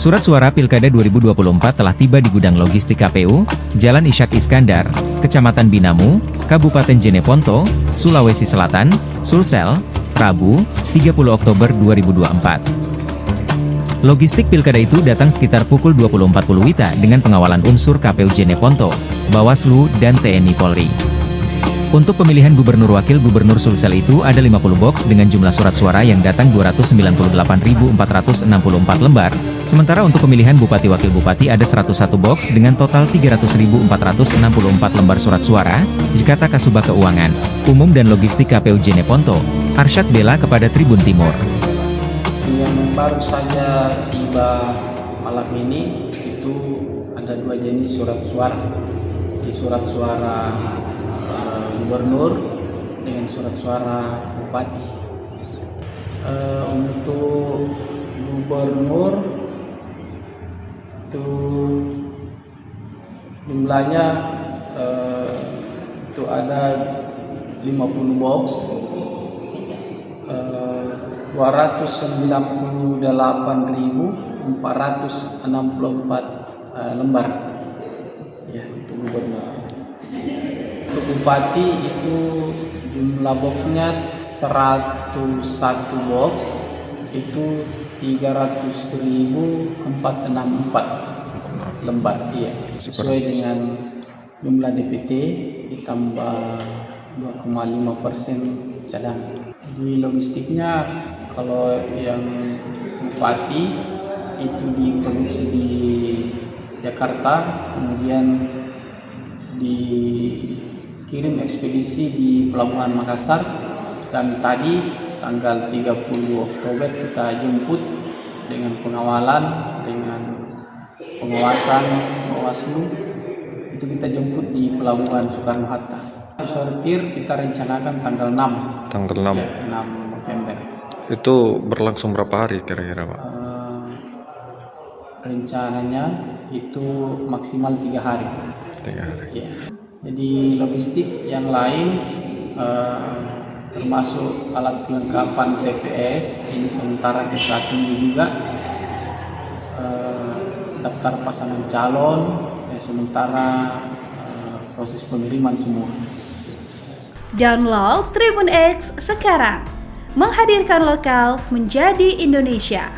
Surat suara Pilkada 2024 telah tiba di gudang logistik KPU, Jalan Ishak Iskandar, Kecamatan Binamu, Kabupaten Jeneponto, Sulawesi Selatan, Sulsel, Rabu, 30 Oktober 2024. Logistik Pilkada itu datang sekitar pukul 20.40 WITA dengan pengawalan unsur KPU Jeneponto, Bawaslu, dan TNI Polri. Untuk pemilihan Gubernur Wakil Gubernur Sulsel itu ada 50 box dengan jumlah surat suara yang datang 298.464 lembar, sementara untuk pemilihan Bupati Wakil Bupati ada 101 box dengan total 300.464 lembar surat suara, Jekata Kasubag Keuangan, Umum dan Logistik KPU Jeneponto, Arsyad Bella kepada Tribun Timur. Yang baru saja tiba malam ini itu ada dua jenis surat suara. Di surat suara gubernur dengan surat suara bupati. Untuk gubernur itu jumlahnya itu ada 50 box, 298.464 lembar. Ya, itu gubernur. Untuk bupati itu jumlah boxnya 101 box, itu 300.464 lembar. Iya, sesuai dengan jumlah DPT ditambah 2,5% cadangan. Di logistiknya kalau yang bupati itu diproduksi di Jakarta, kemudian dikirim ekspedisi di Pelabuhan Makassar, dan tadi tanggal 30 Oktober kita jemput dengan pengawalan, dengan pengawasan Bawaslu, itu kita jemput di Pelabuhan Soekarno-Hatta. Sortir kita rencanakan tanggal 6. Tanggal 6? Ya, 6 November. Itu berlangsung berapa hari kira-kira, Pak? Rencananya itu maksimal 3 hari. 3 hari. Ya. Jadi logistik yang lain termasuk alat kelengkapan TPS ini sementara kita tunggu juga, daftar pasangan calon, sementara proses pengiriman semua. Download Tribun X sekarang, menghadirkan lokal menjadi Indonesia.